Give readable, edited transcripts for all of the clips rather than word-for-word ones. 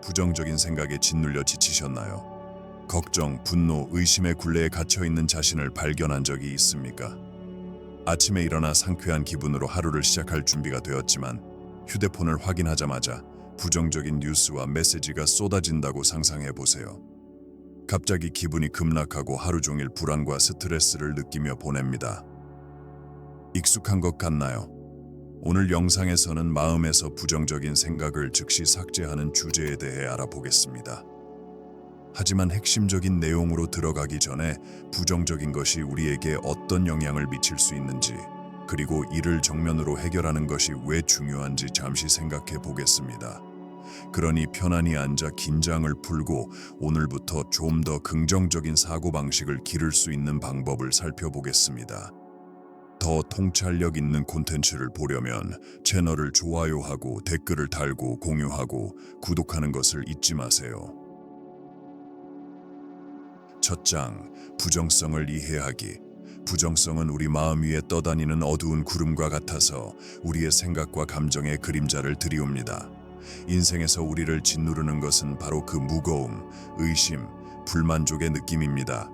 부정적인 생각에 짓눌려 지치셨나요? 걱정, 분노, 의심의 굴레에 갇혀 있는 자신을 발견한 적이 있습니까? 아침에 일어나 상쾌한 기분으로 하루를 시작할 준비가 되었지만 휴대폰을 확인하자마자 부정적인 뉴스와 메시지가 쏟아진다고 상상해 보세요. 갑자기 기분이 급락하고 하루 종일 불안과 스트레스를 느끼며 보냅니다. 익숙한 것 같나요? 오늘 영상에서는 마음에서 부정적인 생각을 즉시 삭제하는 주제에 대해 알아보겠습니다. 하지만 핵심적인 내용으로 들어가기 전에 부정적인 것이 우리에게 어떤 영향을 미칠 수 있는지, 그리고 이를 정면으로 해결하는 것이 왜 중요한지 잠시 생각해 보겠습니다. 그러니 편안히 앉아 긴장을 풀고 오늘부터 좀 더 긍정적인 사고방식을 기를 수 있는 방법을 살펴보겠습니다. 더 통찰력 있는 콘텐츠를 보려면 채널을 좋아요하고 댓글을 달고 공유하고 구독하는 것을 잊지 마세요. 첫 장, 부정성을 이해하기. 부정성은 우리 마음 위에 떠다니는 어두운 구름과 같아서 우리의 생각과 감정에 그림자를 들이웁니다. 인생에서 우리를 짓누르는 것은 바로 그 무거움, 의심, 불만족의 느낌입니다.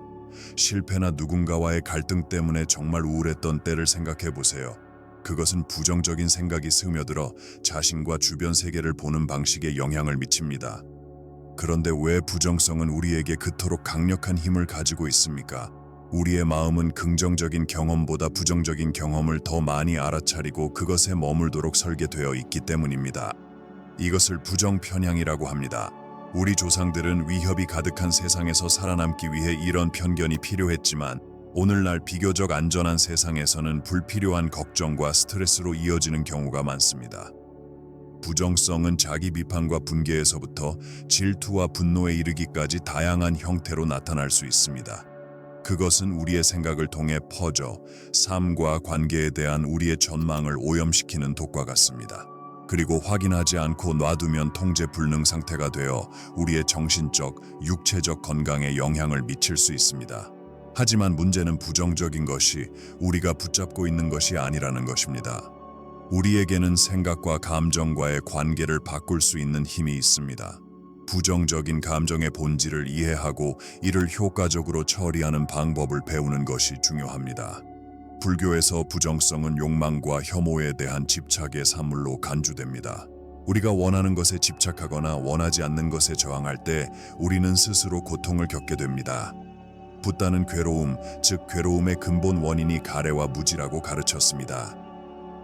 실패나 누군가와의 갈등 때문에 정말 우울했던 때를 생각해 보세요. 그것은 부정적인 생각이 스며들어 자신과 주변 세계를 보는 방식에 영향을 미칩니다. 그런데 왜 부정성은 우리에게 그토록 강력한 힘을 가지고 있습니까? 우리의 마음은 긍정적인 경험보다 부정적인 경험을 더 많이 알아차리고 그것에 머물도록 설계되어 있기 때문입니다. 이것을 부정편향이라고 합니다. 우리 조상들은 위협이 가득한 세상에서 살아남기 위해 이런 편견이 필요했지만 오늘날 비교적 안전한 세상에서는 불필요한 걱정과 스트레스로 이어지는 경우가 많습니다. 부정성은 자기 비판과 분개에서부터 질투와 분노에 이르기까지 다양한 형태로 나타날 수 있습니다. 그것은 우리의 생각을 통해 퍼져 삶과 관계에 대한 우리의 전망을 오염시키는 독과 같습니다. 그리고 확인하지 않고 놔두면 통제 불능 상태가 되어 우리의 정신적, 육체적 건강에 영향을 미칠 수 있습니다. 하지만 문제는 부정적인 것이 우리가 붙잡고 있는 것이 아니라는 것입니다. 우리에게는 생각과 감정과의 관계를 바꿀 수 있는 힘이 있습니다. 부정적인 감정의 본질을 이해하고 이를 효과적으로 처리하는 방법을 배우는 것이 중요합니다. 불교에서 부정성은 욕망과 혐오에 대한 집착의 산물로 간주됩니다. 우리가 원하는 것에 집착하거나 원하지 않는 것에 저항할 때 우리는 스스로 고통을 겪게 됩니다. 붓다는 괴로움, 즉 괴로움의 근본 원인이 가래와 무지라고 가르쳤습니다.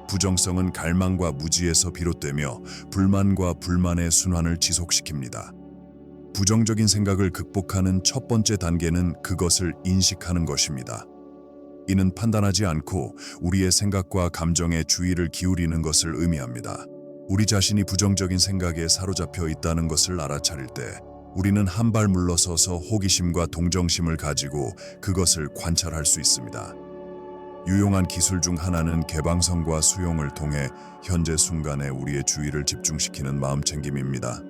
부정성은 갈망과 무지에서 비롯되며 불만과 불만의 순환을 지속시킵니다. 부정적인 생각을 극복하는 첫 번째 단계는 그것을 인식하는 것입니다. 이는 판단하지 않고 우리의 생각과 감정에 주의를 기울이는 것을 의미합니다. 우리 자신이 부정적인 생각에 사로잡혀 있다는 것을 알아차릴 때 우리는 한 발 물러서서 호기심과 동정심을 가지고 그것을 관찰할 수 있습니다. 유용한 기술 중 하나는 개방성과 수용을 통해 현재 순간에 우리의 주의를 집중시키는 마음챙김입니다.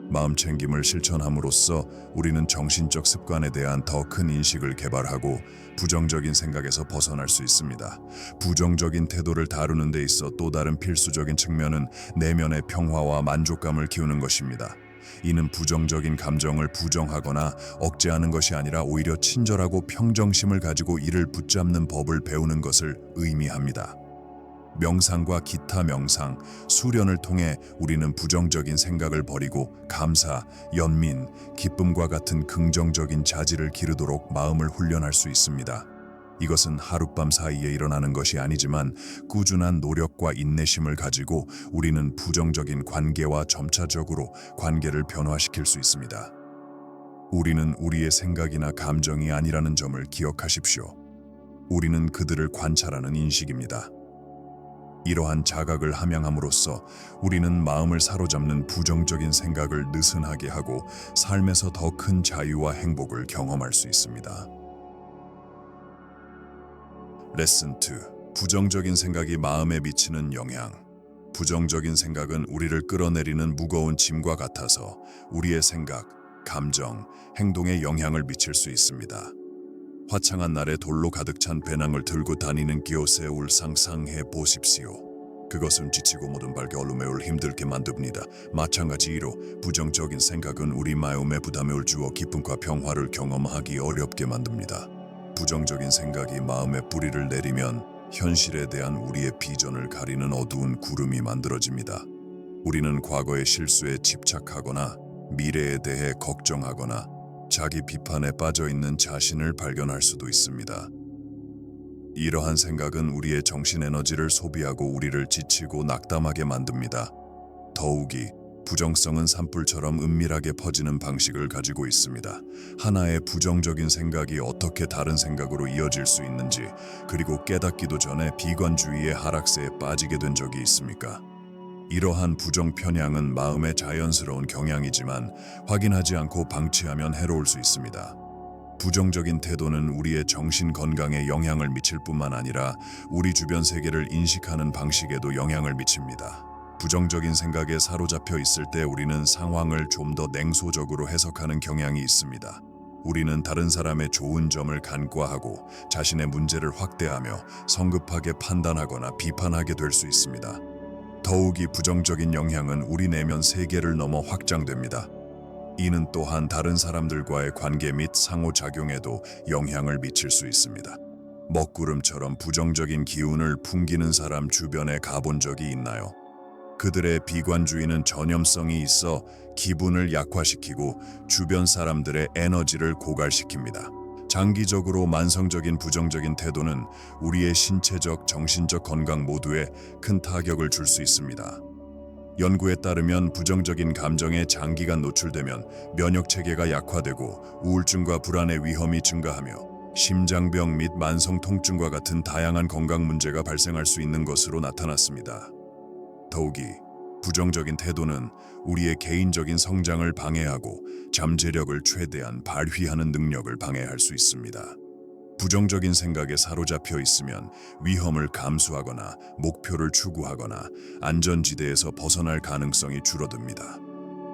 마음챙김을 실천함으로써 우리는 정신적 습관에 대한 더 큰 인식을 개발하고 부정적인 생각에서 벗어날 수 있습니다. 부정적인 태도를 다루는 데 있어 또 다른 필수적인 측면은 내면의 평화와 만족감을 키우는 것입니다. 이는 부정적인 감정을 부정하거나 억제하는 것이 아니라 오히려 친절하고 평정심을 가지고 이를 붙잡는 법을 배우는 것을 의미합니다. 명상과 기타 명상, 수련을 통해 우리는 부정적인 생각을 버리고 감사, 연민, 기쁨과 같은 긍정적인 자질을 기르도록 마음을 훈련할 수 있습니다. 이것은 하룻밤 사이에 일어나는 것이 아니지만 꾸준한 노력과 인내심을 가지고 우리는 부정적인 관계와 점차적으로 관계를 변화시킬 수 있습니다. 우리는 우리의 생각이나 감정이 아니라는 점을 기억하십시오. 우리는 그들을 관찰하는 인식입니다. 이러한 자각을 함양함으로써 우리는 마음을 사로잡는 부정적인 생각을 느슨하게 하고 삶에서 더 큰 자유와 행복을 경험할 수 있습니다. 레슨 2. 부정적인 생각이 마음에 미치는 영향. 부정적인 생각은 우리를 끌어내리는 무거운 짐과 같아서 우리의 생각, 감정, 행동에 영향을 미칠 수 있습니다. 화창한 날에 돌로 가득 찬 배낭을 들고 다니는 기옷의 울 상상해 보십시오. 그것은 지치고 모든 발걸음 매우 힘들게 만듭니다. 마찬가지로 부정적인 생각은 우리 마음에 부담을 주어 기쁨과 평화를 경험하기 어렵게 만듭니다. 부정적인 생각이 마음에 뿌리를 내리면 현실에 대한 우리의 비전을 가리는 어두운 구름이 만들어집니다. 우리는 과거의 실수에 집착하거나 미래에 대해 걱정하거나 자기 비판에 빠져 있는 자신을 발견할 수도 있습니다. 이러한 생각은 우리의 정신 에너지를 소비하고 우리를 지치고 낙담하게 만듭니다. 더욱이 부정성은 산불처럼 은밀하게 퍼지는 방식을 가지고 있습니다. 하나의 부정적인 생각이 어떻게 다른 생각으로 이어질 수 있는지, 그리고 깨닫기도 전에 비관주의의 하락세에 빠지게 된 적이 있습니까? 이러한 부정 편향은 마음의 자연스러운 경향이지만 확인하지 않고 방치하면 해로울 수 있습니다. 부정적인 태도는 우리의 정신 건강에 영향을 미칠 뿐만 아니라 우리 주변 세계를 인식하는 방식에도 영향을 미칩니다. 부정적인 생각에 사로잡혀 있을 때 우리는 상황을 좀 더 냉소적으로 해석하는 경향이 있습니다. 우리는 다른 사람의 좋은 점을 간과하고 자신의 문제를 확대하며 성급하게 판단하거나 비판하게 될 수 있습니다. 더욱이 부정적인 영향은 우리 내면 세계를 넘어 확장됩니다. 이는 또한 다른 사람들과의 관계 및 상호작용에도 영향을 미칠 수 있습니다. 먹구름처럼 부정적인 기운을 풍기는 사람 주변에 가본 적이 있나요? 그들의 비관주의는 전염성이 있어 기분을 약화시키고 주변 사람들의 에너지를 고갈시킵니다. 장기적으로 만성적인 부정적인 태도는 우리의 신체적, 정신적 건강 모두에 큰 타격을 줄 수 있습니다. 연구에 따르면 부정적인 감정에 장기간 노출되면 면역체계가 약화되고 우울증과 불안의 위험이 증가하며 심장병 및 만성 통증과 같은 다양한 건강 문제가 발생할 수 있는 것으로 나타났습니다. 더욱이 부정적인 태도는 우리의 개인적인 성장을 방해하고 잠재력을 최대한 발휘하는 능력을 방해할 수 있습니다. 부정적인 생각에 사로잡혀 있으면 위험을 감수하거나 목표를 추구하거나 안전지대에서 벗어날 가능성이 줄어듭니다.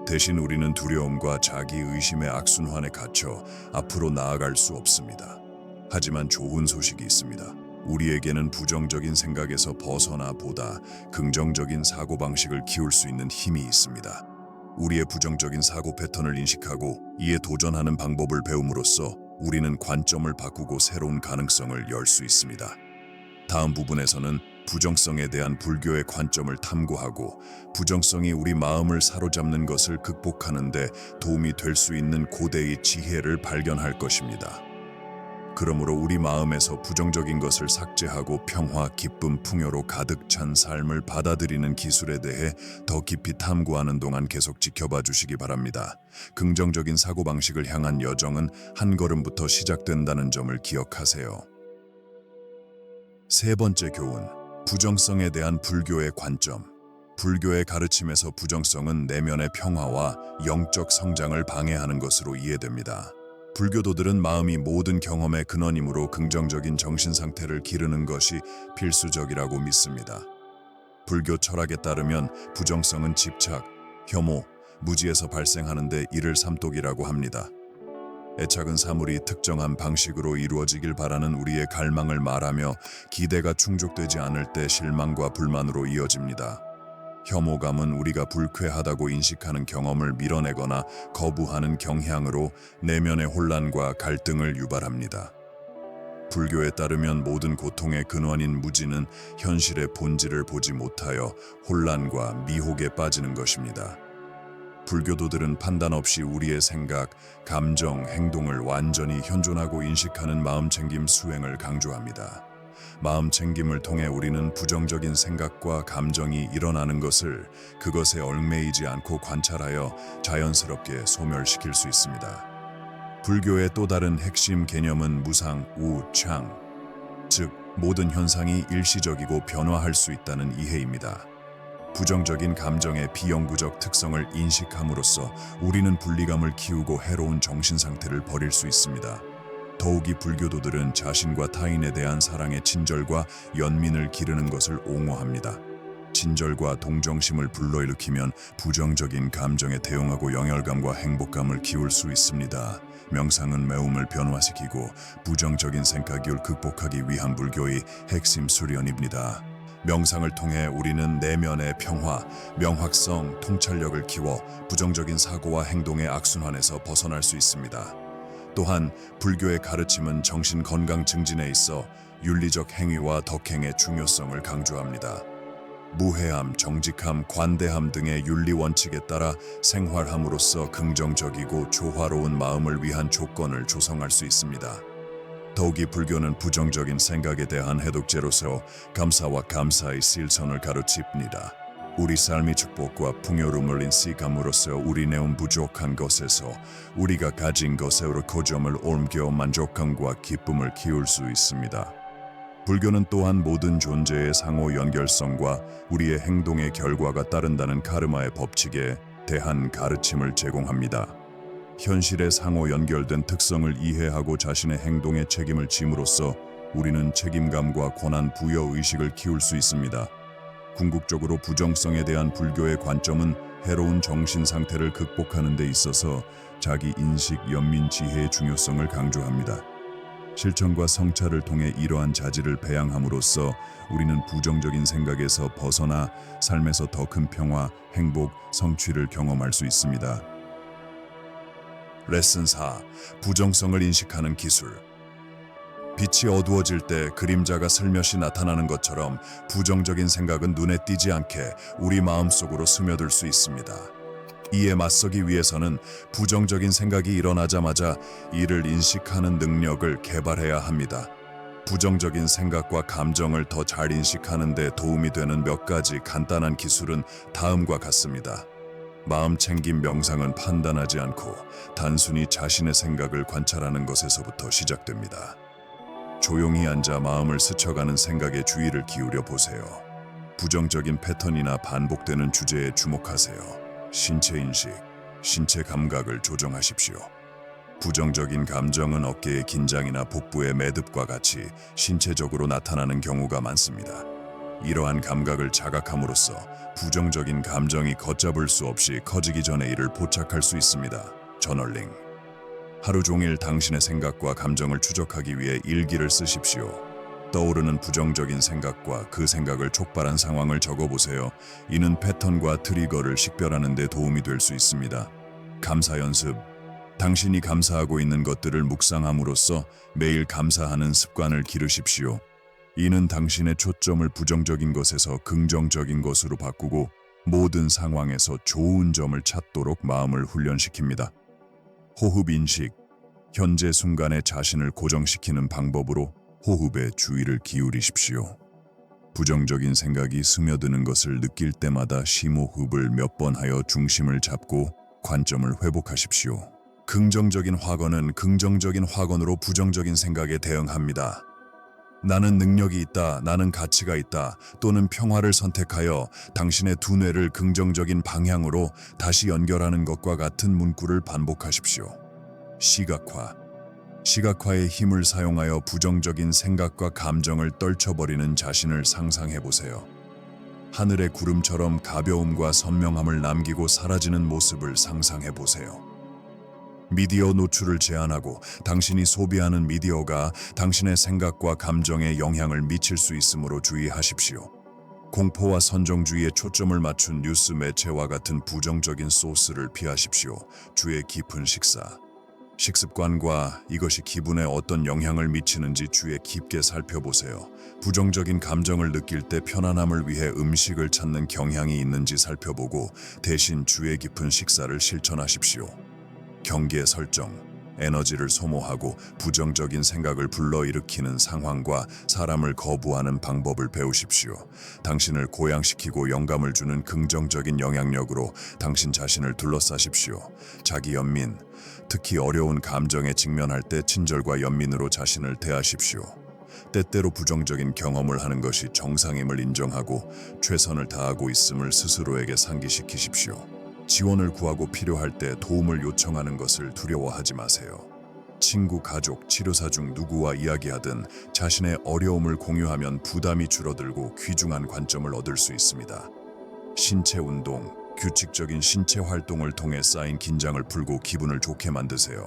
대신 우리는 두려움과 자기 의심의 악순환에 갇혀 앞으로 나아갈 수 없습니다. 하지만 좋은 소식이 있습니다. 우리에게는 부정적인 생각에서 벗어나 보다 긍정적인 사고방식을 키울 수 있는 힘이 있습니다. 우리의 부정적인 사고 패턴을 인식하고 이에 도전하는 방법을 배움으로써 우리는 관점을 바꾸고 새로운 가능성을 열 수 있습니다. 다음 부분에서는 부정성에 대한 불교의 관점을 탐구하고 부정성이 우리 마음을 사로잡는 것을 극복하는 데 도움이 될 수 있는 고대의 지혜를 발견할 것입니다. 그러므로 우리 마음에서 부정적인 것을 삭제하고 평화, 기쁨, 풍요로 가득 찬 삶을 받아들이는 기술에 대해 더 깊이 탐구하는 동안 계속 지켜봐 주시기 바랍니다. 긍정적인 사고방식을 향한 여정은 한 걸음부터 시작된다는 점을 기억하세요. 세 번째 교훈, 부정성에 대한 불교의 관점. 불교의 가르침에서 부정성은 내면의 평화와 영적 성장을 방해하는 것으로 이해됩니다. 불교도들은 마음이 모든 경험의 근원이므로 긍정적인 정신 상태를 기르는 것이 필수적이라고 믿습니다. 불교 철학에 따르면 부정성은 집착, 혐오, 무지에서 발생하는데 이를 삼독이라고 합니다. 애착은 사물이 특정한 방식으로 이루어지길 바라는 우리의 갈망을 말하며 기대가 충족되지 않을 때 실망과 불만으로 이어집니다. 혐오감은 우리가 불쾌하다고 인식하는 경험을 밀어내거나 거부하는 경향으로 내면의 혼란과 갈등을 유발합니다. 불교에 따르면 모든 고통의 근원인 무지는 현실의 본질을 보지 못하여 혼란과 미혹에 빠지는 것입니다. 불교도들은 판단 없이 우리의 생각, 감정, 행동을 완전히 현존하고 인식하는 마음챙김 수행을 강조합니다. 마음챙김을 통해 우리는 부정적인 생각과 감정이 일어나는 것을 그것에 얽매이지 않고 관찰하여 자연스럽게 소멸시킬 수 있습니다. 불교의 또 다른 핵심 개념은 무상, 우, 창, 즉 모든 현상이 일시적이고 변화할 수 있다는 이해입니다. 부정적인 감정의 비영구적 특성을 인식함으로써 우리는 분리감을 키우고 해로운 정신 상태를 버릴 수 있습니다. 더욱이 불교도들은 자신과 타인에 대한 사랑의 친절과 연민을 기르는 것을 옹호합니다. 친절과 동정심을 불러일으키면 부정적인 감정에 대응하고 영열감과 행복감을 키울 수 있습니다. 명상은 매움을 변화시키고 부정적인 생각을 극복하기 위한 불교의 핵심 수련입니다. 명상을 통해 우리는 내면의 평화, 명확성, 통찰력을 키워 부정적인 사고와 행동의 악순환에서 벗어날 수 있습니다. 또한 불교의 가르침은 정신 건강 증진에 있어 윤리적 행위와 덕행의 중요성을 강조합니다. 무해함, 정직함, 관대함 등의 윤리 원칙에 따라 생활함으로써 긍정적이고 조화로운 마음을 위한 조건을 조성할 수 있습니다. 더욱이 불교는 부정적인 생각에 대한 해독제로서 감사와 감사의 실천을 가르칩니다. 우리 삶의 축복과 풍요로움을 인식함으로써 우리 내온 부족한 것에서 우리가 가진 것으로 고점을 옮겨 만족감과 기쁨을 키울 수 있습니다. 불교는 또한 모든 존재의 상호 연결성과 우리의 행동의 결과가 따른다는 카르마의 법칙에 대한 가르침을 제공합니다. 현실의 상호 연결된 특성을 이해하고 자신의 행동에 책임을 짐으로써 우리는 책임감과 권한 부여 의식을 키울 수 있습니다. 궁극적으로 부정성에 대한 불교의 관점은 해로운 정신 상태를 극복하는 데 있어서 자기 인식, 연민, 지혜의 중요성을 강조합니다. 실천과 성찰을 통해 이러한 자질을 배양함으로써 우리는 부정적인 생각에서 벗어나 삶에서 더 큰 평화, 행복, 성취를 경험할 수 있습니다. 레슨 4. 부정성을 인식하는 기술. 빛이 어두워질 때 그림자가 슬며시 나타나는 것처럼 부정적인 생각은 눈에 띄지 않게 우리 마음속으로 스며들 수 있습니다. 이에 맞서기 위해서는 부정적인 생각이 일어나자마자 이를 인식하는 능력을 개발해야 합니다. 부정적인 생각과 감정을 더 잘 인식하는 데 도움이 되는 몇 가지 간단한 기술은 다음과 같습니다. 마음 챙김 명상은 판단하지 않고 단순히 자신의 생각을 관찰하는 것에서부터 시작됩니다. 조용히 앉아 마음을 스쳐가는 생각에 주의를 기울여 보세요. 부정적인 패턴이나 반복되는 주제에 주목하세요. 신체 인식, 신체 감각을 조정하십시오. 부정적인 감정은 어깨의 긴장이나 복부의 매듭과 같이 신체적으로 나타나는 경우가 많습니다. 이러한 감각을 자각함으로써 부정적인 감정이 걷잡을 수 없이 커지기 전에 이를 포착할 수 있습니다. 저널링. 하루 종일 당신의 생각과 감정을 추적하기 위해 일기를 쓰십시오. 떠오르는 부정적인 생각과 그 생각을 촉발한 상황을 적어보세요. 이는 패턴과 트리거를 식별하는 데 도움이 될 수 있습니다. 감사 연습. 당신이 감사하고 있는 것들을 묵상함으로써 매일 감사하는 습관을 기르십시오. 이는 당신의 초점을 부정적인 것에서 긍정적인 것으로 바꾸고 모든 상황에서 좋은 점을 찾도록 마음을 훈련시킵니다. 호흡 인식. 현재 순간에 자신을 고정시키는 방법으로 호흡에 주의를 기울이십시오. 부정적인 생각이 스며드는 것을 느낄 때마다 심호흡을 몇 번 하여 중심을 잡고 관점을 회복하십시오. 긍정적인 확언은 긍정적인 확언으로 부정적인 생각에 대응합니다. 나는 능력이 있다, 나는 가치가 있다, 또는 평화를 선택하여 당신의 두뇌를 긍정적인 방향으로 다시 연결하는 것과 같은 문구를 반복하십시오. 시각화. 시각화의 힘을 사용하여 부정적인 생각과 감정을 떨쳐버리는 자신을 상상해보세요. 하늘의 구름처럼 가벼움과 선명함을 남기고 사라지는 모습을 상상해보세요. 미디어 노출을 제한하고 당신이 소비하는 미디어가 당신의 생각과 감정에 영향을 미칠 수 있으므로 주의하십시오. 공포와 선정주의에 초점을 맞춘 뉴스 매체와 같은 부정적인 소스를 피하십시오. 주의 깊은 식사. 식습관과 이것이 기분에 어떤 영향을 미치는지 주의 깊게 살펴보세요. 부정적인 감정을 느낄 때 편안함을 위해 음식을 찾는 경향이 있는지 살펴보고 대신 주의 깊은 식사를 실천하십시오. 경계 설정. 에너지를 소모하고 부정적인 생각을 불러일으키는 상황과 사람을 거부하는 방법을 배우십시오. 당신을 고양시키고 영감을 주는 긍정적인 영향력으로 당신 자신을 둘러싸십시오. 자기 연민. 특히 어려운 감정에 직면할 때 친절과 연민으로 자신을 대하십시오. 때때로 부정적인 경험을 하는 것이 정상임을 인정하고 최선을 다하고 있음을 스스로에게 상기시키십시오. 지원을 구하고 필요할 때 도움을 요청하는 것을 두려워하지 마세요. 친구, 가족, 치료사 중 누구와 이야기하든 자신의 어려움을 공유하면 부담이 줄어들고 귀중한 관점을 얻을 수 있습니다. 신체 운동. 규칙적인 신체 활동을 통해 쌓인 긴장을 풀고 기분을 좋게 만드세요.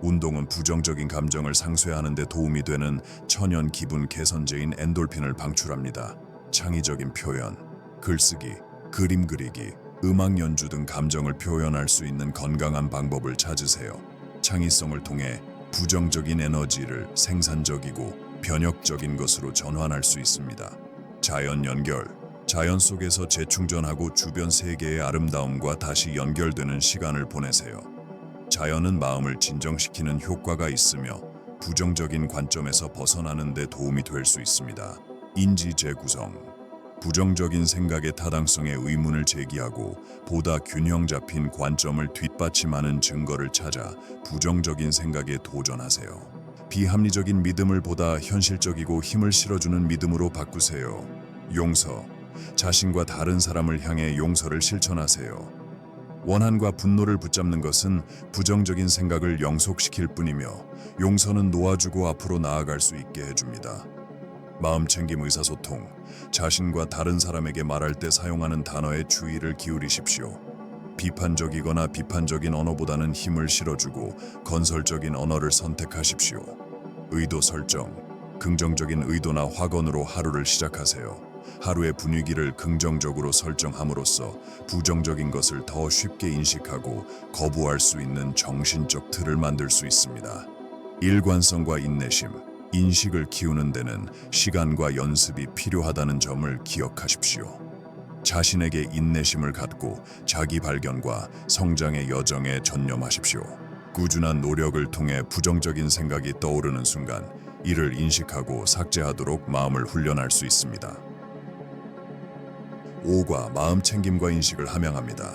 운동은 부정적인 감정을 상쇄하는 데 도움이 되는 천연 기분 개선제인 엔돌핀을 방출합니다. 창의적인 표현, 글쓰기, 그림 그리기, 음악 연주 등 감정을 표현할 수 있는 건강한 방법을 찾으세요. 창의성을 통해 부정적인 에너지를 생산적이고 변혁적인 것으로 전환할 수 있습니다. 자연 연결, 자연 속에서 재충전하고 주변 세계의 아름다움과 다시 연결되는 시간을 보내세요. 자연은 마음을 진정시키는 효과가 있으며 부정적인 관점에서 벗어나는 데 도움이 될 수 있습니다. 인지 재구성, 부정적인 생각의 타당성에 의문을 제기하고 보다 균형 잡힌 관점을 뒷받침하는 증거를 찾아 부정적인 생각에 도전하세요. 비합리적인 믿음을 보다 현실적이고 힘을 실어주는 믿음으로 바꾸세요. 용서, 자신과 다른 사람을 향해 용서를 실천하세요. 원한과 분노를 붙잡는 것은 부정적인 생각을 영속시킬 뿐이며 용서는 놓아주고 앞으로 나아갈 수 있게 해줍니다. 마음챙김 의사소통, 자신과 다른 사람에게 말할 때 사용하는 단어에 주의를 기울이십시오. 비판적이거나 비판적인 언어보다는 힘을 실어주고 건설적인 언어를 선택하십시오. 의도 설정, 긍정적인 의도나 확언으로 하루를 시작하세요. 하루의 분위기를 긍정적으로 설정함으로써 부정적인 것을 더 쉽게 인식하고 거부할 수 있는 정신적 틀을 만들 수 있습니다. 일관성과 인내심, 인식을 키우는 데는 시간과 연습이 필요하다는 점을 기억하십시오. 자신에게 인내심을 갖고 자기 발견과 성장의 여정에 전념하십시오. 꾸준한 노력을 통해 부정적인 생각이 떠오르는 순간 이를 인식하고 삭제하도록 마음을 훈련할 수 있습니다. 5과 마음챙김과 인식을 함양합니다.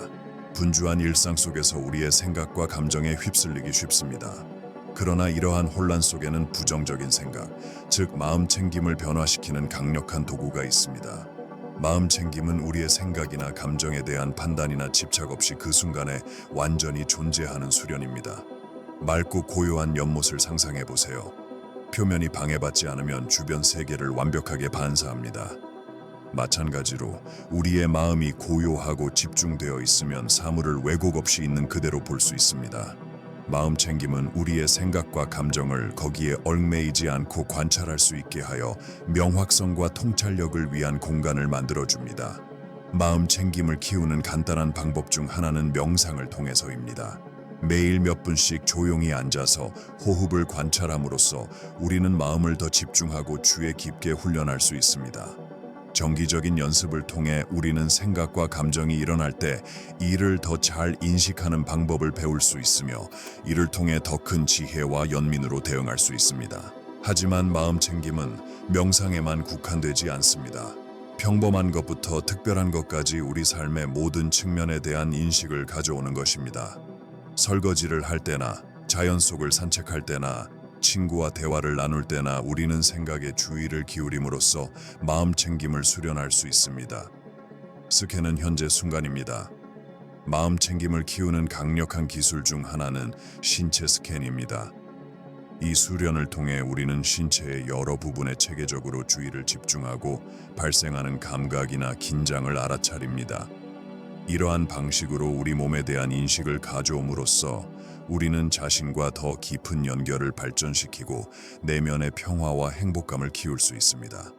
분주한 일상 속에서 우리의 생각과 감정에 휩쓸리기 쉽습니다. 그러나 이러한 혼란 속에는 부정적인 생각, 즉 마음챙김을 변화시키는 강력한 도구가 있습니다. 마음챙김은 우리의 생각이나 감정에 대한 판단이나 집착 없이 그 순간에 완전히 존재하는 수련입니다. 맑고 고요한 연못을 상상해 보세요. 표면이 방해받지 않으면 주변 세계를 완벽하게 반사합니다. 마찬가지로 우리의 마음이 고요하고 집중되어 있으면 사물을 왜곡 없이 있는 그대로 볼 수 있습니다. 마음챙김은 우리의 생각과 감정을 거기에 얽매이지 않고 관찰할 수 있게 하여 명확성과 통찰력을 위한 공간을 만들어줍니다. 마음챙김을 키우는 간단한 방법 중 하나는 명상을 통해서입니다. 매일 몇 분씩 조용히 앉아서 호흡을 관찰함으로써 우리는 마음을 더 집중하고 주의 깊게 훈련할 수 있습니다. 정기적인 연습을 통해 우리는 생각과 감정이 일어날 때 이를 더 잘 인식하는 방법을 배울 수 있으며 이를 통해 더 큰 지혜와 연민으로 대응할 수 있습니다. 하지만 마음챙김은 명상에만 국한되지 않습니다. 평범한 것부터 특별한 것까지 우리 삶의 모든 측면에 대한 인식을 가져오는 것입니다. 설거지를 할 때나 자연 속을 산책할 때나 친구와 대화를 나눌 때나 우리는 생각에 주의를 기울임으로써 마음챙김을 수련할 수 있습니다. 스캔은 현재 순간입니다. 마음챙김을 키우는 강력한 기술 중 하나는 신체 스캔입니다. 이 수련을 통해 우리는 신체의 여러 부분에 체계적으로 주의를 집중하고 발생하는 감각이나 긴장을 알아차립니다. 이러한 방식으로 우리 몸에 대한 인식을 가져옴으로써 우리는 자신과 더 깊은 연결을 발전시키고 내면의 평화와 행복감을 키울 수 있습니다.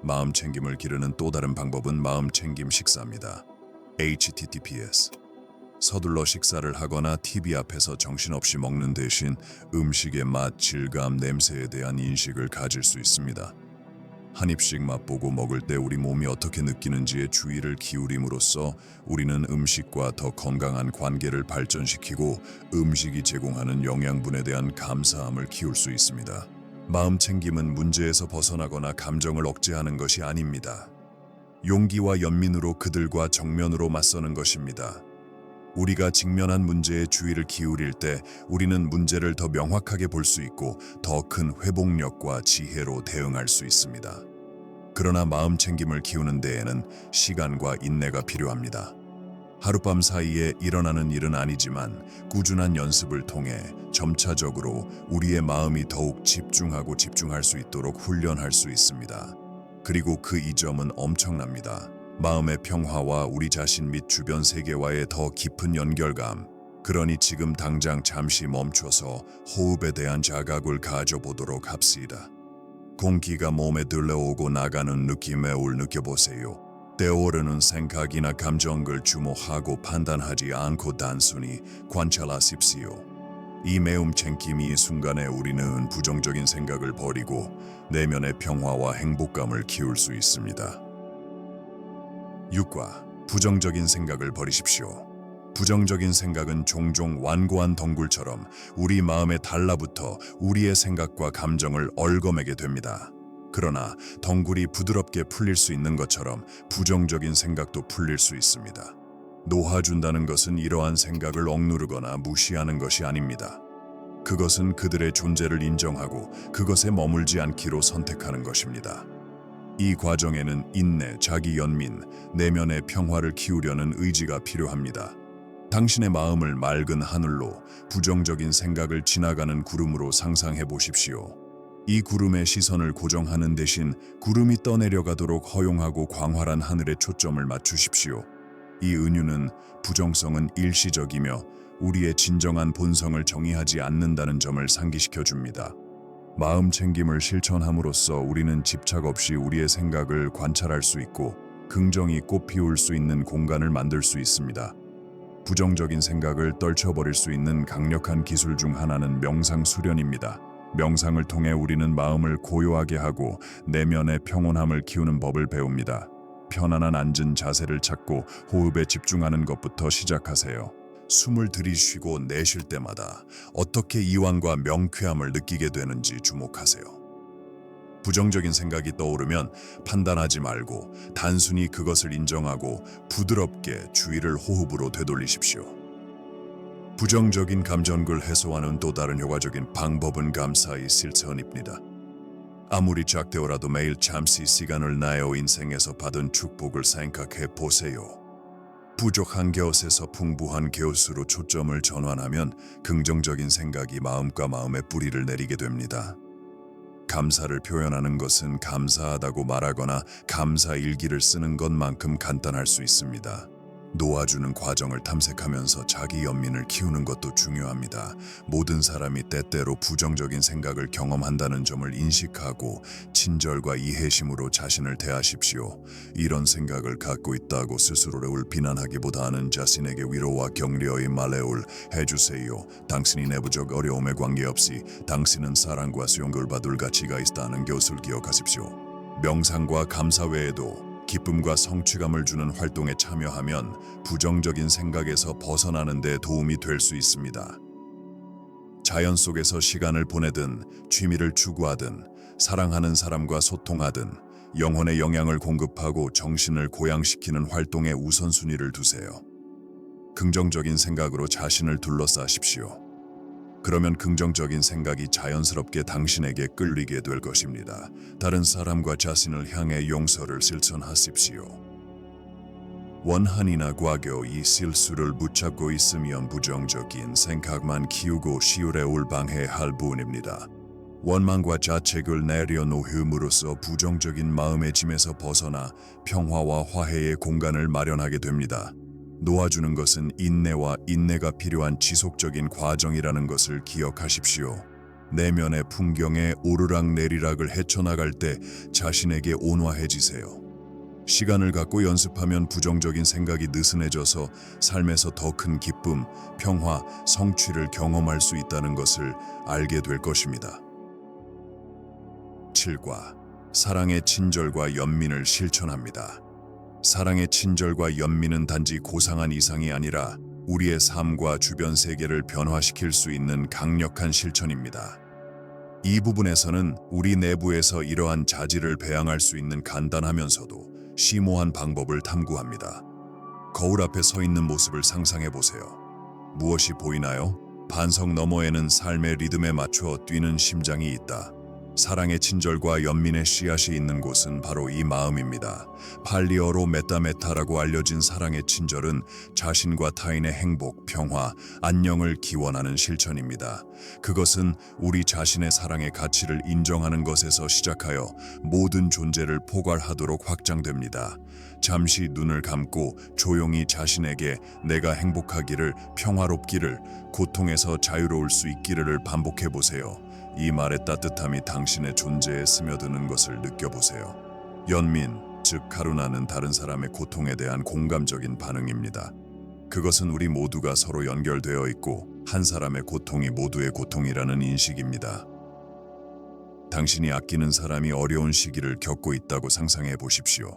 마음챙김을 기르는 또 다른 방법은 마음챙김 식사입니다. https 서둘러 식사를 하거나 TV 앞에서 정신없이 먹는 대신 음식의 맛, 질감, 냄새에 대한 인식을 가질 수 있습니다. 한 입씩 맛보고 먹을 때 우리 몸이 어떻게 느끼는지에 주의를 기울임으로써 우리는 음식과 더 건강한 관계를 발전시키고 음식이 제공하는 영양분에 대한 감사함을 키울 수 있습니다. 마음챙김은 문제에서 벗어나거나 감정을 억제하는 것이 아닙니다. 용기와 연민으로 그들과 정면으로 맞서는 것입니다. 우리가 직면한 문제에 주의를 기울일 때 우리는 문제를 더 명확하게 볼 수 있고 더 큰 회복력과 지혜로 대응할 수 있습니다. 그러나 마음챙김을 키우는 데에는 시간과 인내가 필요합니다. 하룻밤 사이에 일어나는 일은 아니지만 꾸준한 연습을 통해 점차적으로 우리의 마음이 더욱 집중하고 집중할 수 있도록 훈련할 수 있습니다. 그리고 그 이점은 엄청납니다. 마음의 평화와 우리 자신 및 주변 세계와의 더 깊은 연결감. 그러니 지금 당장 잠시 멈춰서 호흡에 대한 자각을 가져보도록 합시다. 공기가 몸에 들러오고 나가는 느낌을 느껴보세요. 떠오르는 생각이나 감정을 주목하고 판단하지 않고 단순히 관찰하십시오. 이 매움 챙김이 순간에 우리는 부정적인 생각을 버리고 내면의 평화와 행복감을 키울 수 있습니다. 6과 부정적인 생각을 버리십시오. 부정적인 생각은 종종 완고한 덩굴처럼 우리 마음에 달라붙어 우리의 생각과 감정을 얽어매게 됩니다. 그러나 덩굴이 부드럽게 풀릴 수 있는 것처럼 부정적인 생각도 풀릴 수 있습니다. 놓아준다는 것은 이러한 생각을 억누르거나 무시하는 것이 아닙니다. 그것은 그들의 존재를 인정하고 그것에 머물지 않기로 선택하는 것입니다. 이 과정에는 인내, 자기 연민, 내면의 평화를 키우려는 의지가 필요합니다. 당신의 마음을 맑은 하늘로, 부정적인 생각을 지나가는 구름으로 상상해 보십시오. 이 구름의 시선을 고정하는 대신 구름이 떠내려가도록 허용하고 광활한 하늘에 초점을 맞추십시오. 이 은유는 부정성은 일시적이며 우리의 진정한 본성을 정의하지 않는다는 점을 상기시켜 줍니다. 마음 챙김을 실천함으로써 우리는 집착 없이 우리의 생각을 관찰할 수 있고 긍정이 꽃 피울 수 있는 공간을 만들 수 있습니다. 부정적인 생각을 떨쳐버릴 수 있는 강력한 기술 중 하나는 명상 수련입니다. 명상을 통해 우리는 마음을 고요하게 하고 내면의 평온함을 키우는 법을 배웁니다. 편안한 앉은 자세를 찾고 호흡에 집중하는 것부터 시작하세요. 숨을 들이쉬고 내쉴 때마다 어떻게 이완과 명쾌함을 느끼게 되는지 주목하세요. 부정적인 생각이 떠오르면 판단하지 말고 단순히 그것을 인정하고 부드럽게 주의를 호흡으로 되돌리십시오. 부정적인 감정을 해소하는 또 다른 효과적인 방법은 감사의 실천입니다. 아무리 작되어라도 매일 잠시 시간을 내어 인생에서 받은 축복을 생각해 보세요. 부족한 곁에서 풍부한 곁으로 초점을 전환하면 긍정적인 생각이 마음과 마음의 뿌리를 내리게 됩니다. 감사를 표현하는 것은 감사하다고 말하거나 감사 일기를 쓰는 것만큼 간단할 수 있습니다. 놓아주는 과정을 탐색하면서 자기 연민을 키우는 것도 중요합니다. 모든 사람이 때때로 부정적인 생각을 경험한다는 점을 인식하고 친절과 이해심으로 자신을 대하십시오. 이런 생각을 갖고 있다고 스스로를 비난하기보다는 자신에게 위로와 격려의 말을 해주세요. 당신이 내부적 어려움에 관계없이 당신은 사랑과 수용을 받을 가치가 있다는 것을 기억하십시오. 명상과 감사 외에도 기쁨과 성취감을 주는 활동에 참여하면 부정적인 생각에서 벗어나는 데 도움이 될 수 있습니다. 자연 속에서 시간을 보내든 취미를 추구하든 사랑하는 사람과 소통하든 영혼에 영향을 공급하고 정신을 고양시키는 활동에 우선순위를 두세요. 긍정적인 생각으로 자신을 둘러싸십시오. 그러면 긍정적인 생각이 자연스럽게 당신에게 끌리게 될 것입니다. 다른 사람과 자신을 향해 용서를 실천하십시오. 원한이나 과거 이 실수를 붙잡고 있으면 부정적인 생각만 키우고 시울에 방해할 뿐입니다. 원망과 자책을 내려놓음으로써 부정적인 마음의 짐에서 벗어나 평화와 화해의 공간을 마련하게 됩니다. 놓아주는 것은 인내가 필요한 지속적인 과정이라는 것을 기억하십시오. 내면의 풍경에 오르락내리락을 헤쳐나갈 때 자신에게 온화해지세요. 시간을 갖고 연습하면 부정적인 생각이 느슨해져서 삶에서 더 큰 기쁨, 평화, 성취를 경험할 수 있다는 것을 알게 될 것입니다. 7과 사랑의 친절과 연민을 실천합니다. 사랑의 친절과 연민은 단지 고상한 이상이 아니라 우리의 삶과 주변 세계를 변화시킬 수 있는 강력한 실천입니다. 이 부분에서는 우리 내부에서 이러한 자질을 배양할 수 있는 간단하면서도 심오한 방법을 탐구합니다. 거울 앞에 서 있는 모습을 상상해 보세요. 무엇이 보이나요? 반석 너머에는 삶의 리듬에 맞춰 뛰는 심장이 있다. 사랑의 친절과 연민의 씨앗이 있는 곳은 바로 이 마음입니다. 팔리어로 메타메타라고 알려진 사랑의 친절은 자신과 타인의 행복, 평화, 안녕을 기원하는 실천입니다. 그것은 우리 자신의 사랑의 가치를 인정하는 것에서 시작하여 모든 존재를 포괄하도록 확장됩니다. 잠시 눈을 감고 조용히 자신에게 내가 행복하기를, 평화롭기를, 고통에서 자유로울 수 있기를 반복해 보세요. 이 말의 따뜻함이 당신의 존재에 스며드는 것을 느껴보세요. 연민, 즉 카루나는 다른 사람의 고통에 대한 공감적인 반응입니다. 그것은 우리 모두가 서로 연결되어 있고 한 사람의 고통이 모두의 고통이라는 인식입니다. 당신이 아끼는 사람이 어려운 시기를 겪고 있다고 상상해 보십시오.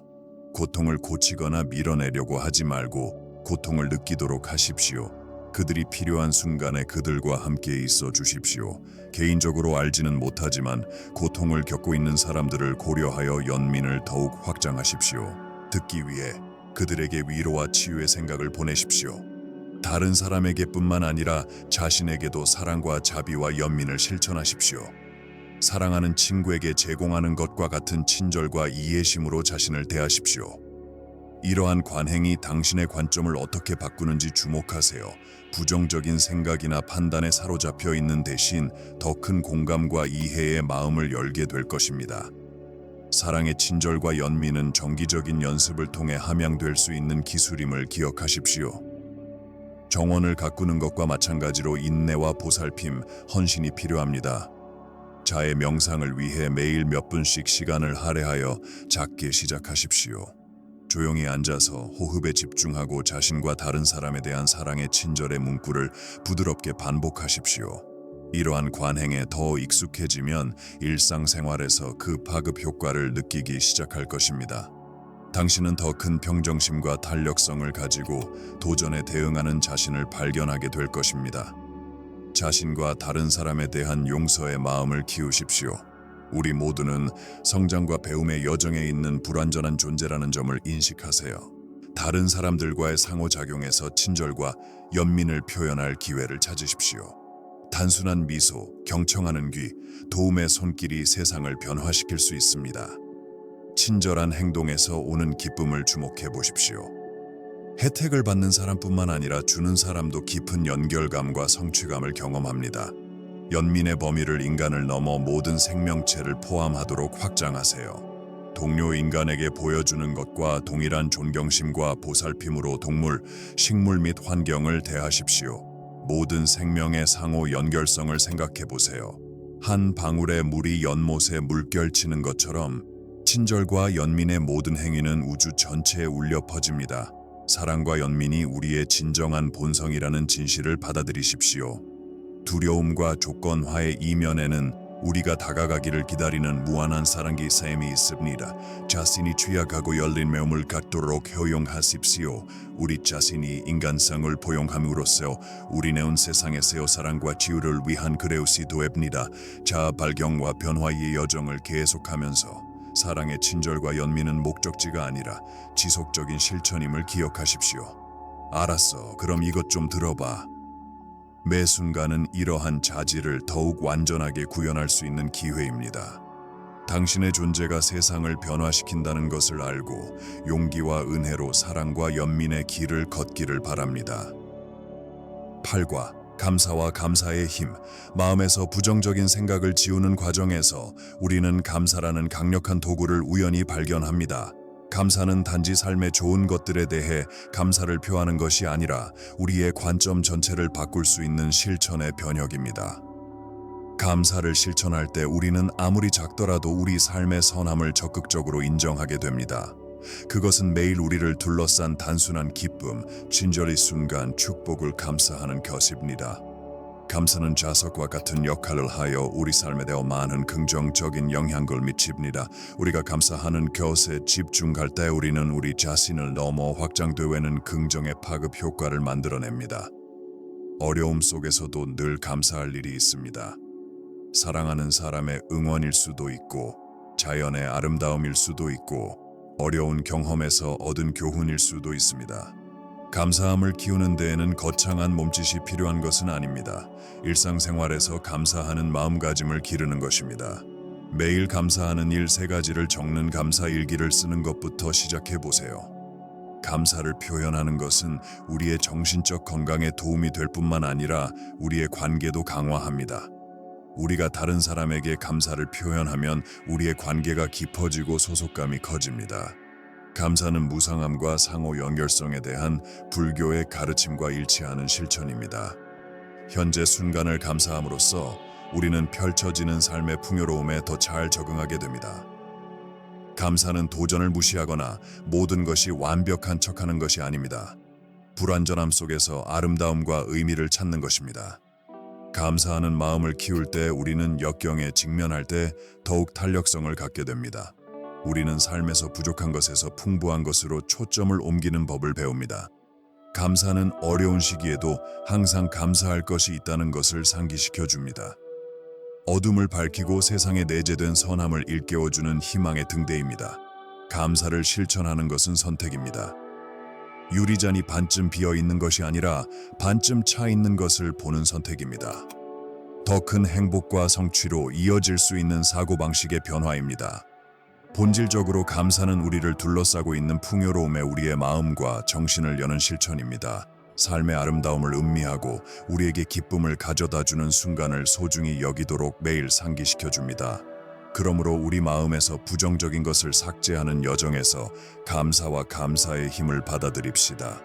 고통을 고치거나 밀어내려고 하지 말고 고통을 느끼도록 하십시오. 그들이 필요한 순간에 그들과 함께 있어 주십시오. 개인적으로 알지는 못하지만 고통을 겪고 있는 사람들을 고려하여 연민을 더욱 확장하십시오. 듣기 위해 그들에게 위로와 치유의 생각을 보내십시오. 다른 사람에게뿐만 아니라 자신에게도 사랑과 자비와 연민을 실천하십시오. 사랑하는 친구에게 제공하는 것과 같은 친절과 이해심으로 자신을 대하십시오. 이러한 관행이 당신의 관점을 어떻게 바꾸는지 주목하세요. 부정적인 생각이나 판단에 사로잡혀 있는 대신 더 큰 공감과 이해의 마음을 열게 될 것입니다. 사랑의 친절과 연민은 정기적인 연습을 통해 함양될 수 있는 기술임을 기억하십시오. 정원을 가꾸는 것과 마찬가지로 인내와 보살핌, 헌신이 필요합니다. 자의 명상을 위해 매일 몇 분씩 시간을 할애하여 작게 시작하십시오. 조용히 앉아서 호흡에 집중하고 자신과 다른 사람에 대한 사랑의 친절의 문구를 부드럽게 반복하십시오. 이러한 관행에 더 익숙해지면 일상생활에서 그 파급 효과를 느끼기 시작할 것입니다. 당신은 더 큰 평정심과 탄력성을 가지고 도전에 대응하는 자신을 발견하게 될 것입니다. 자신과 다른 사람에 대한 용서의 마음을 키우십시오. 우리 모두는 성장과 배움의 여정에 있는 불완전한 존재라는 점을 인식하세요. 다른 사람들과의 상호작용에서 친절과 연민을 표현할 기회를 찾으십시오. 단순한 미소, 경청하는 귀, 도움의 손길이 세상을 변화시킬 수 있습니다. 친절한 행동에서 오는 기쁨을 주목해 보십시오. 혜택을 받는 사람뿐만 아니라 주는 사람도 깊은 연결감과 성취감을 경험합니다. 연민의 범위를 인간을 넘어 모든 생명체를 포함하도록 확장하세요. 동료 인간에게 보여주는 것과 동일한 존경심과 보살핌으로 동물, 식물 및 환경을 대하십시오. 모든 생명의 상호 연결성을 생각해 보세요. 한 방울의 물이 연못에 물결치는 것처럼 친절과 연민의 모든 행위는 우주 전체에 울려 퍼집니다. 사랑과 연민이 우리의 진정한 본성이라는 진실을 받아들이십시오. 두려움과 조건화의 이면에는 우리가 다가가기를 기다리는 무한한 사랑의 셈이 있습니다. 자신이 취약하고 열린 마음을 갖도록 허용하십시오. 우리 자신이 인간성을 포용함으로써 우리는 세상에서 사랑과 치유를 위한 그레우 시도입니다. 자아 발견과 변화의 여정을 계속하면서 사랑의 친절과 연민은 목적지가 아니라 지속적인 실천임을 기억하십시오. 알았어. 그럼 이것 좀 들어봐. 매 순간은 이러한 자질을 더욱 완전하게 구현할 수 있는 기회입니다. 당신의 존재가 세상을 변화시킨다는 것을 알고 용기와 은혜로 사랑과 연민의 길을 걷기를 바랍니다. 8과 감사와 감사의 힘, 마음에서 부정적인 생각을 지우는 과정에서 우리는 감사라는 강력한 도구를 우연히 발견합니다. 감사는 단지 삶의 좋은 것들에 대해 감사를 표하는 것이 아니라 우리의 관점 전체를 바꿀 수 있는 실천의 변혁입니다. 감사를 실천할 때 우리는 아무리 작더라도 우리 삶의 선함을 적극적으로 인정하게 됩니다. 그것은 매일 우리를 둘러싼 단순한 기쁨, 친절의 순간, 축복을 감사하는 것입니다. 감사는 자석과 같은 역할을 하여 우리 삶에 대해 많은 긍정적인 영향을 미칩니다. 우리가 감사하는 것에 집중할 때 우리는 우리 자신을 넘어 확장되는 긍정의 파급 효과를 만들어냅니다. 어려움 속에서도 늘 감사할 일이 있습니다. 사랑하는 사람의 응원일 수도 있고, 자연의 아름다움일 수도 있고, 어려운 경험에서 얻은 교훈일 수도 있습니다. 감사함을 키우는 데에는 거창한 몸짓이 필요한 것은 아닙니다. 일상생활에서 감사하는 마음가짐을 기르는 것입니다. 매일 감사하는 일 3가지를 적는 감사 일기를 쓰는 것부터 시작해 보세요. 감사를 표현하는 것은 우리의 정신적 건강에 도움이 될 뿐만 아니라 우리의 관계도 강화합니다. 우리가 다른 사람에게 감사를 표현하면 우리의 관계가 깊어지고 소속감이 커집니다. 감사는 무상함과 상호 연결성에 대한 불교의 가르침과 일치하는 실천입니다. 현재 순간을 감사함으로써 우리는 펼쳐지는 삶의 풍요로움에 더 잘 적응하게 됩니다. 감사는 도전을 무시하거나 모든 것이 완벽한 척하는 것이 아닙니다. 불완전함 속에서 아름다움과 의미를 찾는 것입니다. 감사하는 마음을 키울 때 우리는 역경에 직면할 때 더욱 탄력성을 갖게 됩니다. 우리는 삶에서 부족한 것에서 풍부한 것으로 초점을 옮기는 법을 배웁니다. 감사는 어려운 시기에도 항상 감사할 것이 있다는 것을 상기시켜 줍니다. 어둠을 밝히고 세상에 내재된 선함을 일깨워주는 희망의 등대입니다. 감사를 실천하는 것은 선택입니다. 유리잔이 반쯤 비어 있는 것이 아니라 반쯤 차 있는 것을 보는 선택입니다. 더 큰 행복과 성취로 이어질 수 있는 사고방식의 변화입니다. 본질적으로 감사는 우리를 둘러싸고 있는 풍요로움에 우리의 마음과 정신을 여는 실천입니다. 삶의 아름다움을 음미하고 우리에게 기쁨을 가져다주는 순간을 소중히 여기도록 매일 상기시켜 줍니다. 그러므로 우리 마음에서 부정적인 것을 삭제하는 여정에서 감사와 감사의 힘을 받아들입시다.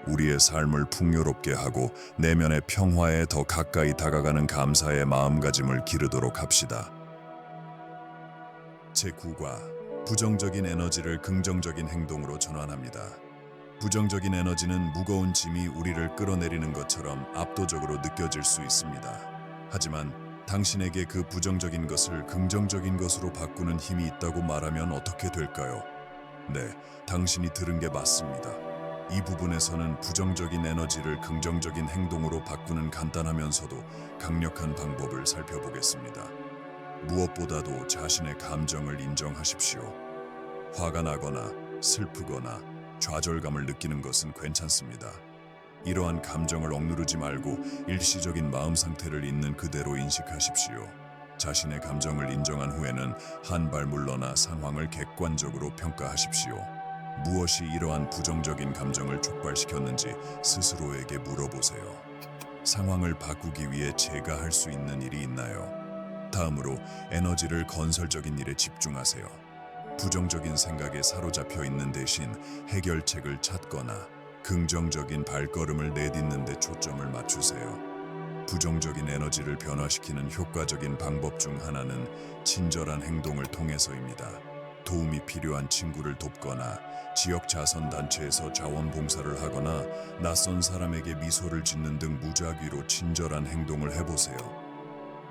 우리의 삶을 풍요롭게 하고 내면의 평화에 더 가까이 다가가는 감사의 마음가짐을 기르도록 합시다. 제9과 부정적인 에너지를 긍정적인 행동으로 전환합니다. 부정적인 에너지는 무거운 짐이 우리를 끌어내리는 것처럼 압도적으로 느껴질 수 있습니다. 하지만 당신에게 그 부정적인 것을 긍정적인 것으로 바꾸는 힘이 있다고 말하면 어떻게 될까요? 네, 당신이 들은 게 맞습니다. 이 부분에서는 부정적인 에너지를 긍정적인 행동으로 바꾸는 간단하면서도 강력한 방법을 살펴보겠습니다. 무엇보다도 자신의 감정을 인정하십시오. 화가 나거나 슬프거나 좌절감을 느끼는 것은 괜찮습니다. 이러한 감정을 억누르지 말고 일시적인 마음 상태를 있는 그대로 인식하십시오. 자신의 감정을 인정한 후에는 한 발 물러나 상황을 객관적으로 평가하십시오. 무엇이 이러한 부정적인 감정을 촉발시켰는지 스스로에게 물어보세요. 상황을 바꾸기 위해 제가 할 수 있는 일이 있나요? 다음으로 에너지를 건설적인 일에 집중하세요. 부정적인 생각에 사로잡혀 있는 대신 해결책을 찾거나 긍정적인 발걸음을 내딛는 데 초점을 맞추세요. 부정적인 에너지를 변화시키는 효과적인 방법 중 하나는 친절한 행동을 통해서입니다. 도움이 필요한 친구를 돕거나 지역 자선단체에서 자원봉사를 하거나 낯선 사람에게 미소를 짓는 등 무작위로 친절한 행동을 해보세요.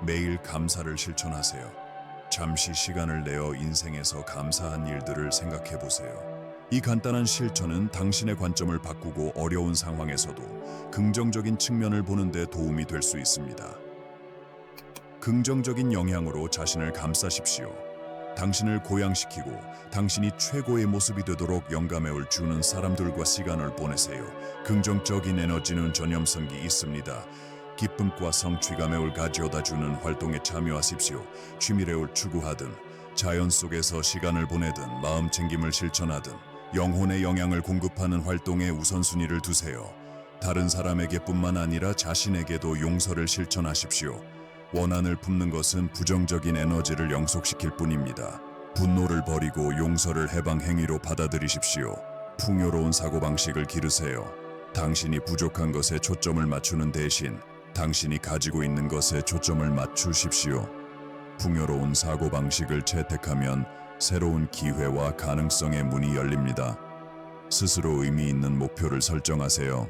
매일 감사를 실천하세요. 잠시 시간을 내어 인생에서 감사한 일들을 생각해 보세요. 이 간단한 실천은 당신의 관점을 바꾸고 어려운 상황에서도 긍정적인 측면을 보는 데 도움이 될 수 있습니다. 긍정적인 영향으로 자신을 감싸십시오. 당신을 고양시키고 당신이 최고의 모습이 되도록 영감을 주는 사람들과 시간을 보내세요. 긍정적인 에너지는 전염성이 있습니다. 기쁨과 성취감을 가져다주는 활동에 참여하십시오. 취미를 추구하든 자연 속에서 시간을 보내든 마음 챙김을 실천하든 영혼의 영향을 공급하는 활동에 우선순위를 두세요. 다른 사람에게뿐만 아니라 자신에게도 용서를 실천하십시오. 원한을 품는 것은 부정적인 에너지를 영속시킬 뿐입니다. 분노를 버리고 용서를 해방 행위로 받아들이십시오. 풍요로운 사고방식을 기르세요. 당신이 부족한 것에 초점을 맞추는 대신 당신이 가지고 있는 것에 초점을 맞추십시오. 풍요로운 사고방식을 채택하면 새로운 기회와 가능성의 문이 열립니다. 스스로 의미 있는 목표를 설정하세요.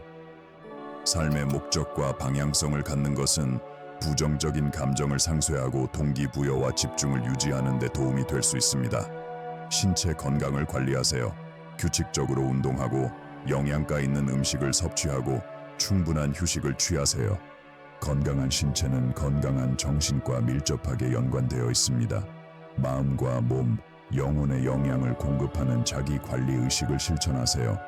삶의 목적과 방향성을 갖는 것은 부정적인 감정을 상쇄하고 동기부여와 집중을 유지하는 데 도움이 될 수 있습니다. 신체 건강을 관리하세요. 규칙적으로 운동하고 영양가 있는 음식을 섭취하고 충분한 휴식을 취하세요. 건강한 신체는 건강한 정신과 밀접하게 연관되어 있습니다. 마음과 몸, 영혼의 영양을 공급하는 자기 관리 의식을 실천하세요.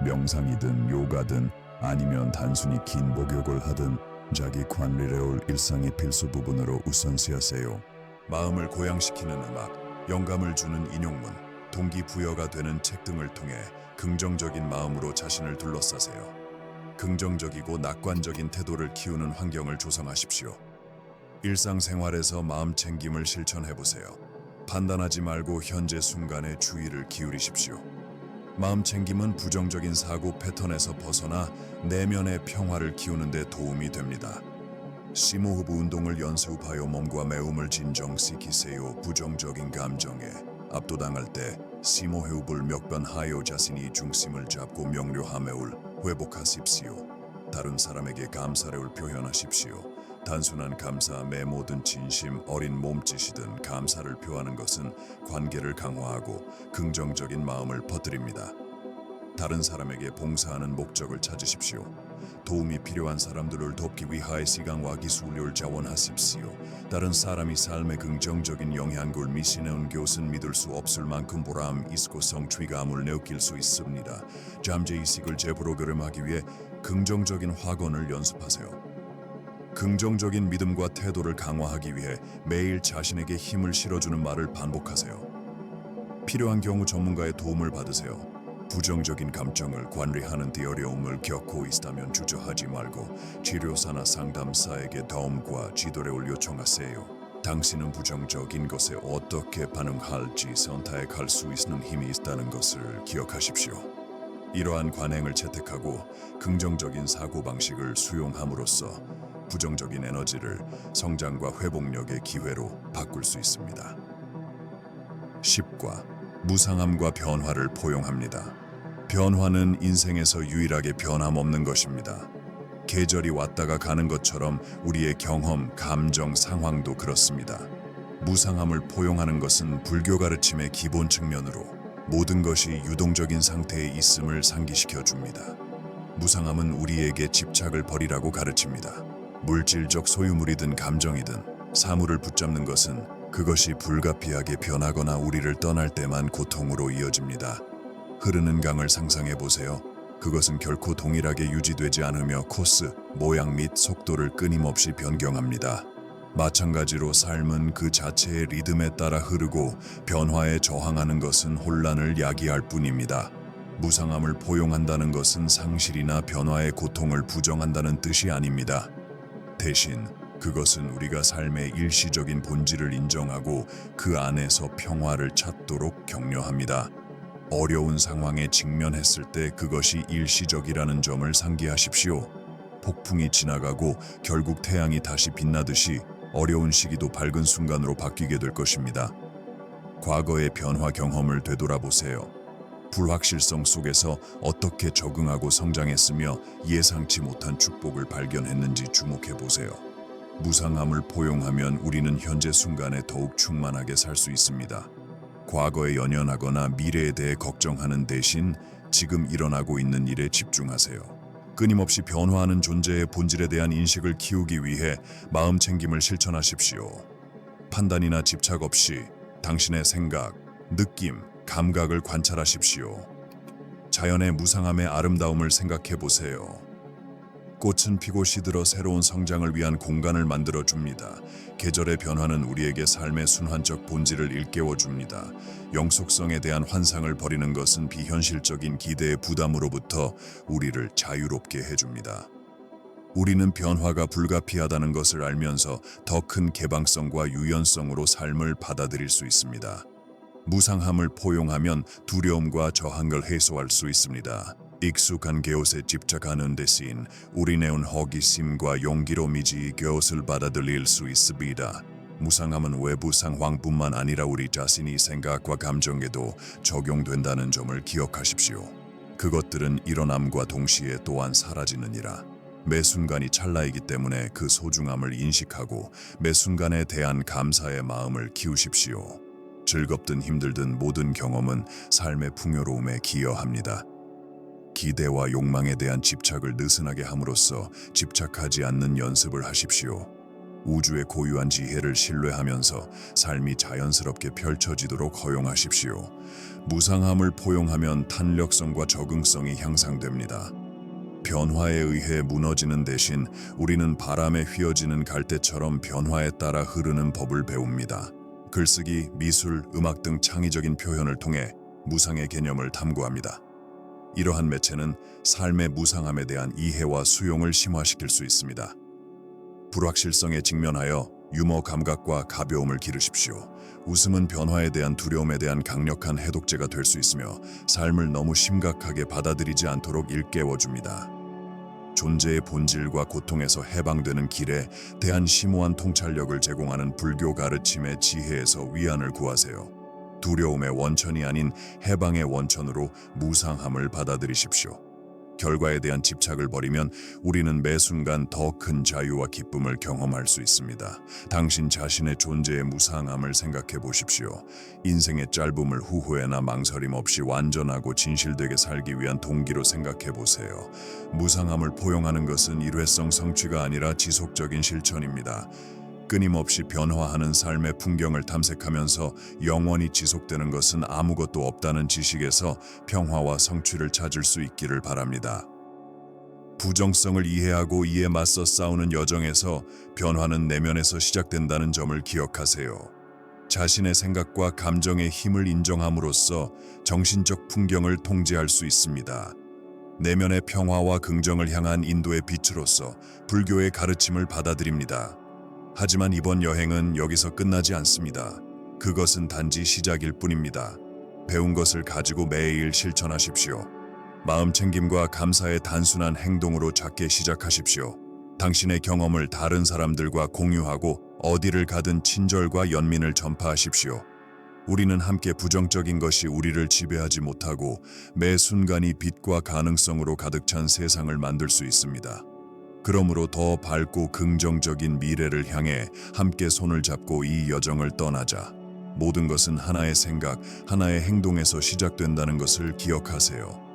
명상이든 요가든 아니면 단순히 긴 목욕을 하든 자기 관리를 일상의 필수 부분으로 우선시하세요. 마음을 고양시키는 음악, 영감을 주는 인용문, 동기부여가 되는 책 등을 통해 긍정적인 마음으로 자신을 둘러싸세요. 긍정적이고 낙관적인 태도를 키우는 환경을 조성하십시오. 일상생활에서 마음 챙김을 실천해보세요. 판단하지 말고 현재 순간에 주의를 기울이십시오. 마음 챙김은 부정적인 사고 패턴에서 벗어나 내면의 평화를 키우는 데 도움이 됩니다. 심호흡 운동을 연습하여 몸과 매움을 진정시키세요. 부정적인 감정에 압도당할 때 심호흡을 몇 번 하여 자신이 중심을 잡고 명료함을 회복하십시오. 다른 사람에게 감사를 표현하십시오. 단순한 감사함의 모든 진심, 어린 몸짓이든 감사를 표하는 것은 관계를 강화하고 긍정적인 마음을 퍼뜨립니다. 다른 사람에게 봉사하는 목적을 찾으십시오. 도움이 필요한 사람들을 돕기 위하여 시간과 기술을 자원하십시오. 다른 사람이 삶에 긍정적인 영향을 미치는 것은 믿을 수 없을 만큼 보람 있고 성취감을 느낄 수 있습니다. 잠재의식을 재프로그램하기 위해 긍정적인 확언을 연습하세요. 긍정적인 믿음과 태도를 강화하기 위해 매일 자신에게 힘을 실어주는 말을 반복하세요. 필요한 경우 전문가의 도움을 받으세요. 부정적인 감정을 관리하는 데 어려움을 겪고 있다면 주저하지 말고 치료사나 상담사에게 도움과 지도를 요청하세요. 당신은 부정적인 것에 어떻게 반응할지 선택할 수 있는 힘이 있다는 것을 기억하십시오. 이러한 관행을 채택하고 긍정적인 사고방식을 수용함으로써 부정적인 에너지를 성장과 회복력의 기회로 바꿀 수 있습니다. 10과 무상함과 변화를 포용합니다. 변화는 인생에서 유일하게 변함없는 것입니다. 계절이 왔다가 가는 것처럼 우리의 경험, 감정, 상황도 그렇습니다. 무상함을 포용하는 것은 불교 가르침의 기본 측면으로 모든 것이 유동적인 상태에 있음을 상기시켜 줍니다. 무상함은 우리에게 집착을 버리라고 가르칩니다. 물질적 소유물이든 감정이든 사물을 붙잡는 것은 그것이 불가피하게 변하거나 우리를 떠날 때만 고통으로 이어집니다. 흐르는 강을 상상해 보세요. 그것은 결코 동일하게 유지되지 않으며 코스, 모양 및 속도를 끊임없이 변경합니다. 마찬가지로 삶은 그 자체의 리듬에 따라 흐르고 변화에 저항하는 것은 혼란을 야기할 뿐입니다. 무상함을 포용한다는 것은 상실이나 변화의 고통을 부정한다는 뜻이 아닙니다. 대신 그것은 우리가 삶의 일시적인 본질을 인정하고 그 안에서 평화를 찾도록 격려합니다. 어려운 상황에 직면했을 때 그것이 일시적이라는 점을 상기하십시오. 폭풍이 지나가고 결국 태양이 다시 빛나듯이 어려운 시기도 밝은 순간으로 바뀌게 될 것입니다. 과거의 변화 경험을 되돌아보세요. 불확실성 속에서 어떻게 적응하고 성장했으며 예상치 못한 축복을 발견했는지 주목해 보세요. 무상함을 포용하면 우리는 현재 순간에 더욱 충만하게 살 수 있습니다. 과거에 연연하거나 미래에 대해 걱정하는 대신 지금 일어나고 있는 일에 집중하세요. 끊임없이 변화하는 존재의 본질에 대한 인식을 키우기 위해 마음 챙김을 실천하십시오. 판단이나 집착 없이 당신의 생각, 느낌, 감각을 관찰하십시오. 자연의 무상함의 아름다움을 생각해 보세요. 꽃은 피고 시들어 새로운 성장을 위한 공간을 만들어 줍니다. 계절의 변화는 우리에게 삶의 순환적 본질을 일깨워 줍니다. 영속성에 대한 환상을 버리는 것은 비현실적인 기대의 부담으로부터 우리를 자유롭게 해줍니다. 우리는 변화가 불가피하다는 것을 알면서 더 큰 개방성과 유연성으로 삶을 받아들일 수 있습니다. 무상함을 포용하면 두려움과 저항을 해소할 수 있습니다. 익숙한 것에 집착하는 대신 우리네온 호기심과 용기로 미지 그것을 받아들일 수 있습니다. 무상함은 외부 상황뿐만 아니라 우리 자신의 생각과 감정에도 적용된다는 점을 기억하십시오. 그것들은 일어남과 동시에 또한 사라지느니라. 매 순간이 찰나이기 때문에 그 소중함을 인식하고 매 순간에 대한 감사의 마음을 키우십시오. 즐겁든 힘들든 모든 경험은 삶의 풍요로움에 기여합니다. 기대와 욕망에 대한 집착을 느슨하게 함으로써 집착하지 않는 연습을 하십시오. 우주의 고유한 지혜를 신뢰하면서 삶이 자연스럽게 펼쳐지도록 허용하십시오. 무상함을 포용하면 탄력성과 적응성이 향상됩니다. 변화에 의해 무너지는 대신 우리는 바람에 휘어지는 갈대처럼 변화에 따라 흐르는 법을 배웁니다. 글쓰기, 미술, 음악 등 창의적인 표현을 통해 무상의 개념을 탐구합니다. 이러한 매체는 삶의 무상함에 대한 이해와 수용을 심화시킬 수 있습니다. 불확실성에 직면하여 유머 감각과 가벼움을 기르십시오. 웃음은 변화에 대한 두려움에 대한 강력한 해독제가 될 수 있으며 삶을 너무 심각하게 받아들이지 않도록 일깨워줍니다. 존재의 본질과 고통에서 해방되는 길에 대한 심오한 통찰력을 제공하는 불교 가르침의 지혜에서 위안을 구하세요. 두려움의 원천이 아닌 해방의 원천으로 무상함을 받아들이십시오. 결과에 대한 집착을 버리면 우리는 매 순간 더 큰 자유와 기쁨을 경험할 수 있습니다. 당신 자신의 존재의 무상함을 생각해 보십시오. 인생의 짧음을 후회나 망설임 없이 완전하고 진실되게 살기 위한 동기로 생각해 보세요. 무상함을 포용하는 것은 일회성 성취가 아니라 지속적인 실천입니다. 끊임없이 변화하는 삶의 풍경을 탐색하면서 영원히 지속되는 것은 아무것도 없다는 지식에서 평화와 성취를 찾을 수 있기를 바랍니다. 부정성을 이해하고 이에 맞서 싸우는 여정에서 변화는 내면에서 시작된다는 점을 기억하세요. 자신의 생각과 감정의 힘을 인정함으로써 정신적 풍경을 통제할 수 있습니다. 내면의 평화와 긍정을 향한 인도의 빛으로서 불교의 가르침을 받아들입니다. 하지만 이번 여행은 여기서 끝나지 않습니다. 그것은 단지 시작일 뿐입니다. 배운 것을 가지고 매일 실천하십시오. 마음 챙김과 감사의 단순한 행동으로 작게 시작하십시오. 당신의 경험을 다른 사람들과 공유하고 어디를 가든 친절과 연민을 전파하십시오. 우리는 함께 부정적인 것이 우리를 지배하지 못하고 매 순간이 빛과 가능성으로 가득 찬 세상을 만들 수 있습니다. 그러므로 더 밝고 긍정적인 미래를 향해 함께 손을 잡고 이 여정을 떠나자. 모든 것은 하나의 생각, 하나의 행동에서 시작된다는 것을 기억하세요.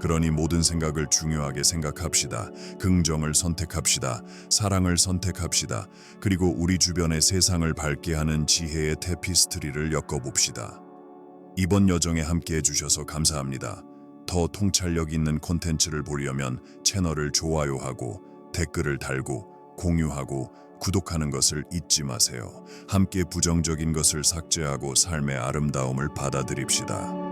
그러니 모든 생각을 중요하게 생각합시다. 긍정을 선택합시다. 사랑을 선택합시다. 그리고 우리 주변의 세상을 밝게 하는 지혜의 테피스트리를 엮어봅시다. 이번 여정에 함께 해주셔서 감사합니다. 더 통찰력 있는 콘텐츠를 보려면 채널을 좋아요하고 댓글을 달고 공유하고 구독하는 것을 잊지 마세요. 함께 부정적인 것을 삭제하고 삶의 아름다움을 받아들입시다.